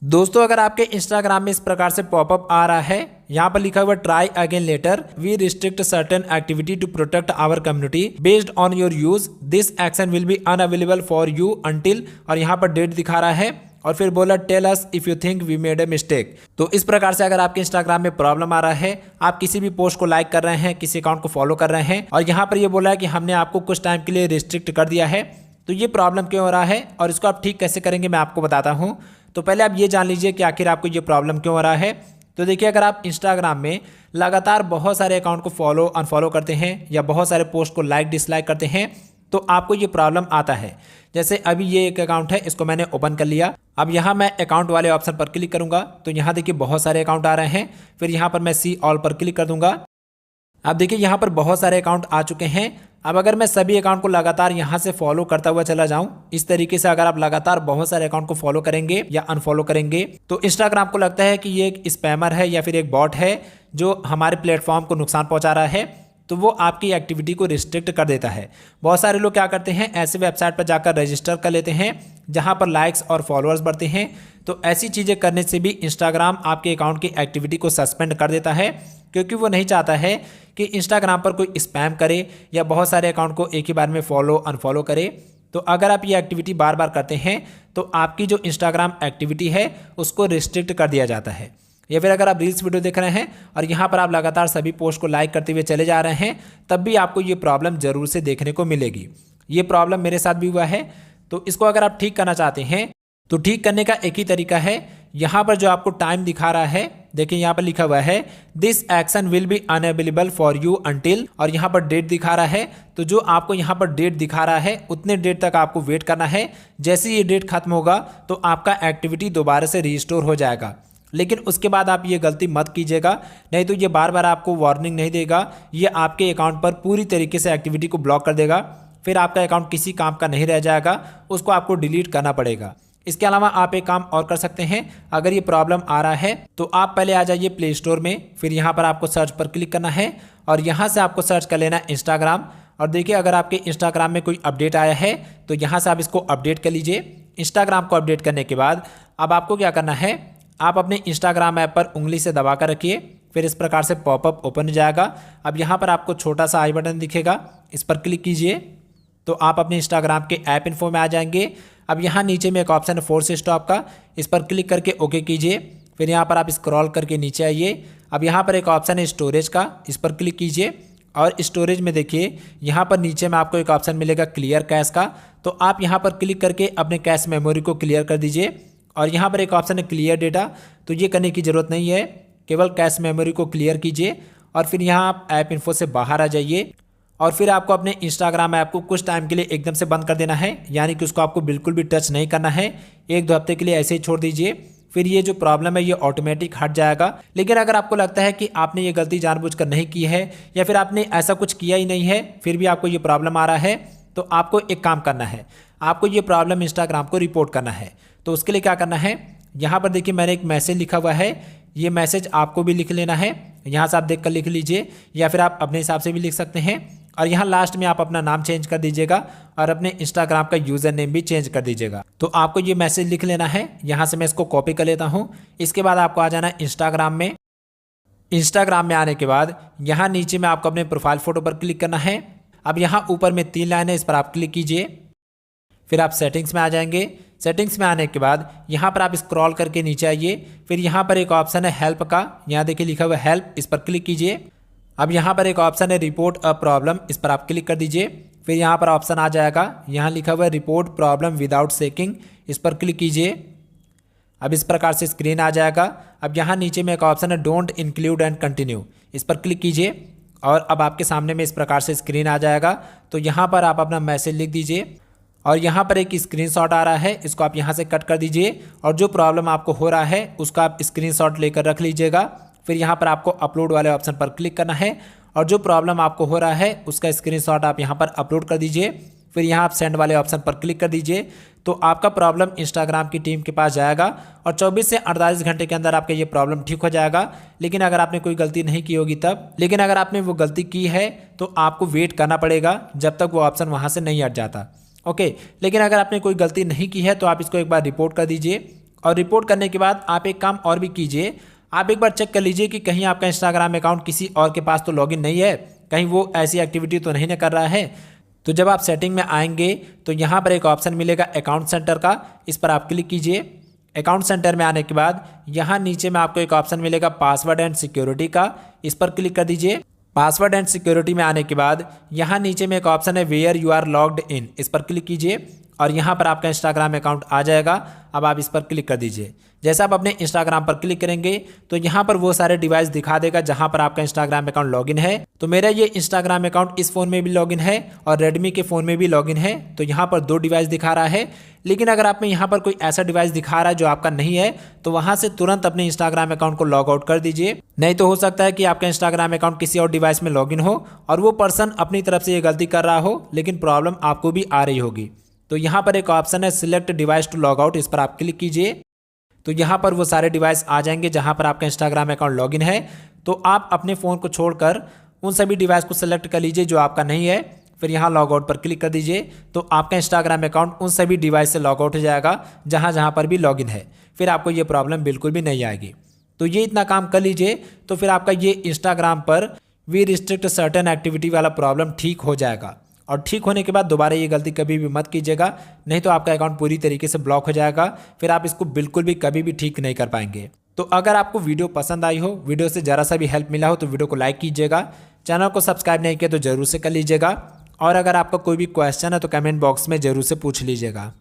दोस्तों अगर आपके इंस्टाग्राम में इस प्रकार से पॉपअप आ रहा है, यहाँ पर लिखा हुआ try again later, we restrict certain activity to protect our community based on your use, this action will be unavailable for you until, और यहाँ पर डेट दिखा रहा है और फिर बोला tell us if you think we made a mistake. तो इस प्रकार से अगर आपके इंस्टाग्राम में प्रॉब्लम आ रहा है, आप किसी भी पोस्ट को लाइक कर रहे हैं, किसी अकाउंट को फॉलो कर रहे हैं और यहाँ पर ये बोला है कि हमने आपको कुछ टाइम के लिए रिस्ट्रिक्ट कर दिया है, तो ये प्रॉब्लम क्यों हो रहा है और इसको आप ठीक कैसे करेंगे मैं आपको बताता हूँ। तो पहले आप ये जान लीजिए कि आखिर आपको ये प्रॉब्लम क्यों हो रहा है। तो देखिए, अगर आप इंस्टाग्राम में लगातार बहुत सारे अकाउंट को फॉलो अनफॉलो करते हैं या बहुत सारे पोस्ट को लाइक डिसलाइक करते हैं तो आपको ये प्रॉब्लम आता है। जैसे अभी ये एक अकाउंट है, इसको मैंने ओपन कर लिया। अब यहाँ मैं अकाउंट वाले ऑप्शन पर क्लिक करूंगा तो यहाँ देखिए बहुत सारे अकाउंट आ रहे हैं। फिर यहाँ पर मैं सी ऑल पर क्लिक कर दूंगा। अब देखिए यहाँ पर बहुत सारे अकाउंट आ चुके हैं। अब अगर मैं सभी अकाउंट को लगातार यहाँ से फॉलो करता हुआ चला जाऊं, इस तरीके से अगर आप लगातार बहुत सारे अकाउंट को फॉलो करेंगे या अनफॉलो करेंगे तो इंस्टाग्राम को लगता है कि ये एक स्पैमर है या फिर एक बॉट है जो हमारे प्लेटफॉर्म को नुकसान पहुंचा रहा है, तो वो आपकी एक्टिविटी को रिस्ट्रिक्ट कर देता है। बहुत सारे लोग क्या करते हैं, ऐसे वेबसाइट पर जाकर रजिस्टर कर लेते हैं जहां पर लाइक्स और फॉलोअर्स बढ़ते हैं। तो ऐसी चीज़ें करने से भी इंस्टाग्राम आपके अकाउंट की एक्टिविटी को सस्पेंड कर देता है, क्योंकि वो नहीं चाहता है कि इंस्टाग्राम पर कोई स्पैम करे या बहुत सारे अकाउंट को एक ही बार में फॉलो अनफॉलो करे। तो अगर आप ये एक्टिविटी बार बार करते हैं तो आपकी जो इंस्टाग्राम एक्टिविटी है उसको रिस्ट्रिक्ट कर दिया जाता है। या फिर अगर आप रील्स वीडियो देख रहे हैं और यहाँ पर आप लगातार सभी पोस्ट को लाइक करते हुए चले जा रहे हैं, तब भी आपको ये प्रॉब्लम ज़रूर से देखने को मिलेगी। ये प्रॉब्लम मेरे साथ भी हुआ है। तो इसको अगर आप ठीक करना चाहते हैं तो ठीक करने का एक ही तरीका है। यहाँ पर जो आपको टाइम दिखा रहा है, देखिए यहाँ पर लिखा हुआ है this action will be unavailable for you until, और यहाँ पर डेट दिखा रहा है। तो जो आपको यहाँ पर डेट दिखा रहा है उतने डेट तक आपको वेट करना है। जैसे ये डेट खत्म होगा तो आपका एक्टिविटी दोबारा से रीस्टोर हो जाएगा। लेकिन उसके बाद आप ये गलती मत कीजिएगा, नहीं तो ये बार बार आपको वार्निंग नहीं देगा, ये आपके अकाउंट पर पूरी तरीके से एक्टिविटी को ब्लॉक कर देगा। फिर आपका अकाउंट किसी काम का नहीं रह जाएगा, उसको आपको डिलीट करना पड़ेगा। इसके अलावा आप एक काम और कर सकते हैं। अगर ये प्रॉब्लम आ रहा है तो आप पहले आ जाइए प्ले स्टोर में, फिर यहाँ पर आपको सर्च पर क्लिक करना है और यहाँ से आपको सर्च कर लेना है इंस्टाग्राम। और देखिए, अगर आपके इंस्टाग्राम में कोई अपडेट आया है तो यहाँ से आप इसको अपडेट कर लीजिए। इंस्टाग्राम को अपडेट करने के बाद अब आपको क्या करना है, आप अपने इंस्टाग्राम ऐप पर उंगली से दबा कर रखिए, फिर इस प्रकार से पॉपअप ओपन हो जाएगा। अब यहाँ पर आपको छोटा सा आई बटन दिखेगा, इस पर क्लिक कीजिए तो आप अपने इंस्टाग्राम के ऐप इन्फो में आ जाएंगे। अब यहाँ नीचे में एक ऑप्शन है फोर्स स्टॉप का, इस पर क्लिक करके ओके कीजिए। फिर यहाँ पर आप स्क्रॉल करके नीचे आइए। अब यहाँ पर एक ऑप्शन है स्टोरेज का, इस पर क्लिक कीजिए और स्टोरेज में देखिए यहाँ पर नीचे में आपको एक ऑप्शन मिलेगा क्लियर कैश का। तो आप यहाँ पर क्लिक करके अपने कैश मेमोरी को क्लियर कर दीजिए। और यहाँ पर एक ऑप्शन है क्लियर डेटा, तो ये करने की ज़रूरत नहीं है, केवल कैश मेमोरी को क्लियर कीजिए। और फिर यहाँ आप ऐप इन्फो से बाहर आ जाइए और फिर आपको अपने इंस्टाग्राम ऐप को कुछ टाइम के लिए एकदम से बंद कर देना है, यानी कि उसको आपको बिल्कुल भी टच नहीं करना है। 1-2 हफ्ते के लिए ऐसे ही छोड़ दीजिए, फिर ये जो प्रॉब्लम है ये ऑटोमेटिक हट जाएगा। लेकिन अगर आपको लगता है कि आपने ये गलती जानबूझकर नहीं की है या फिर आपने ऐसा कुछ किया ही नहीं है, फिर भी आपको ये प्रॉब्लम आ रहा है, तो आपको एक काम करना है, आपको ये प्रॉब्लम इंस्टाग्राम को रिपोर्ट करना है। तो उसके लिए क्या करना है, यहाँ पर देखिए मैंने एक मैसेज लिखा हुआ है, ये मैसेज आपको भी लिख लेना है। यहाँ से आप देख कर लिख लीजिए या फिर आप अपने हिसाब से भी लिख सकते हैं। और यहाँ लास्ट में आप अपना नाम चेंज कर दीजिएगा और अपने इंस्टाग्राम का यूज़र नेम भी चेंज कर दीजिएगा। तो आपको ये मैसेज लिख लेना है। यहाँ से मैं इसको कॉपी कर लेता हूँ। इसके बाद आपको आ जाना है इंस्टाग्राम में। इंस्टाग्राम में आने के बाद यहाँ नीचे में आपको अपने प्रोफाइल फ़ोटो पर क्लिक करना है। अब यहाँ ऊपर में 3 लाइन है, इस पर आप क्लिक कीजिए। फिर आप सेटिंग्स में आ जाएंगे। सेटिंग्स में आने के बाद यहाँ पर आप स्क्रॉल करके नीचे आइए। फिर यहाँ पर एक ऑप्शन है हेल्प का, यहाँ देखिए लिखा हुआ है हेल्प, इस पर क्लिक कीजिए। अब यहाँ पर एक ऑप्शन है रिपोर्ट अ प्रॉब्लम, इस पर आप क्लिक कर दीजिए। फिर यहाँ पर ऑप्शन आ जाएगा, यहाँ लिखा हुआ है रिपोर्ट प्रॉब्लम विदाउट शेकिंग, इस पर क्लिक कीजिए। अब इस प्रकार से स्क्रीन आ जाएगा। अब यहाँ नीचे में एक ऑप्शन है डोंट इंक्लूड एंड कंटिन्यू, इस पर क्लिक कीजिए और अब आपके सामने में इस प्रकार से स्क्रीन आ जाएगा। तो यहाँ पर आप अपना मैसेज लिख दीजिए और यहाँ पर एक स्क्रीनशॉट आ रहा है, इसको आप यहाँ से कट कर दीजिए और जो प्रॉब्लम आपको हो रहा है उसका आप स्क्रीनशॉट लेकर रख लीजिएगा। फिर यहाँ पर आपको अपलोड वाले ऑप्शन पर क्लिक करना है और जो प्रॉब्लम आपको हो रहा है उसका स्क्रीनशॉट आप यहाँ पर अपलोड कर दीजिए। फिर यहाँ आप सेंड वाले ऑप्शन पर क्लिक कर दीजिए। तो आपका प्रॉब्लम इंस्टाग्राम की टीम के पास जाएगा और 24 से 48 घंटे के अंदर आपका ये प्रॉब्लम ठीक हो जाएगा। लेकिन अगर आपने कोई गलती नहीं की होगी तब, लेकिन अगर आपने वो गलती की है तो आपको वेट करना पड़ेगा जब तक वो ऑप्शन वहाँ से नहीं हट जाता। ओके, लेकिन अगर आपने कोई गलती नहीं की है तो आप इसको एक बार रिपोर्ट कर दीजिए और रिपोर्ट करने के बाद आप एक काम और भी कीजिए, आप एक बार चेक कर लीजिए कि कहीं आपका इंस्टाग्राम अकाउंट किसी और के पास तो लॉगिन नहीं है, कहीं वो ऐसी एक्टिविटी तो नहीं कर रहा है। तो जब आप सेटिंग में आएंगे तो यहाँ पर एक ऑप्शन मिलेगा अकाउंट सेंटर का, इस पर आप क्लिक कीजिए। अकाउंट सेंटर में आने के बाद यहाँ नीचे में आपको एक ऑप्शन मिलेगा पासवर्ड एंड सिक्योरिटी का, इस पर क्लिक कर दीजिए। पासवर्ड एंड सिक्योरिटी में आने के बाद यहाँ नीचे में एक ऑप्शन है where you are logged in, इस पर क्लिक कीजिए और यहाँ पर आपका इंस्टाग्राम अकाउंट आ जाएगा। अब आप इस पर क्लिक कर दीजिए। जैसा आप अपने इंस्टाग्राम पर क्लिक करेंगे तो यहाँ पर वो सारे डिवाइस दिखा देगा जहाँ पर आपका इंस्टाग्राम अकाउंट लॉगिन है। तो मेरा ये इंस्टाग्राम अकाउंट इस फ़ोन में भी लॉगिन है और रेडमी के फ़ोन में भी लॉगिन है। तो यहाँ पर 2 डिवाइस दिखा रहा है। लेकिन अगर आप में यहाँ पर कोई ऐसा डिवाइस दिखा रहा है जो आपका नहीं है तो वहाँ से तुरंत अपने इंस्टाग्राम अकाउंट को लॉग आउट कर दीजिए। नहीं तो हो सकता है कि आपका इंस्टाग्राम अकाउंट किसी और डिवाइस में लॉगिन हो और वो पर्सन अपनी तरफ से ये गलती कर रहा हो, लेकिन प्रॉब्लम आपको भी आ रही होगी। तो यहाँ पर एक ऑप्शन है select device to log out, इस पर आप क्लिक कीजिए। तो यहाँ पर वो सारे डिवाइस आ जाएंगे जहाँ पर आपका इंस्टाग्राम अकाउंट लॉगिन है। तो आप अपने फ़ोन को छोड़कर उन सभी डिवाइस को सेलेक्ट कर लीजिए जो आपका नहीं है, फिर यहाँ लॉग आउट पर क्लिक कर दीजिए। तो आपका इंस्टाग्राम अकाउंट उन सभी डिवाइस से लॉग आउट हो जाएगा जहाँ जहाँ पर भी लॉगिन है, फिर आपको ये प्रॉब्लम बिल्कुल भी नहीं आएगी। तो ये इतना काम कर लीजिए तो फिर आपका ये इंस्टाग्राम पर वी रिस्ट्रिक्ट सर्टेन एक्टिविटी वाला प्रॉब्लम ठीक हो जाएगा। और ठीक होने के बाद दोबारा ये गलती कभी भी मत कीजिएगा, नहीं तो आपका अकाउंट पूरी तरीके से ब्लॉक हो जाएगा, फिर आप इसको बिल्कुल भी कभी भी ठीक नहीं कर पाएंगे। तो अगर आपको वीडियो पसंद आई हो, वीडियो से ज़रा सा भी हेल्प मिला हो तो वीडियो को लाइक कीजिएगा। चैनल को सब्सक्राइब नहीं किया तो ज़रूर से कर लीजिएगा। और अगर आपका कोई भी क्वेश्चन है तो कमेंट बॉक्स में ज़रूर से पूछ लीजिएगा।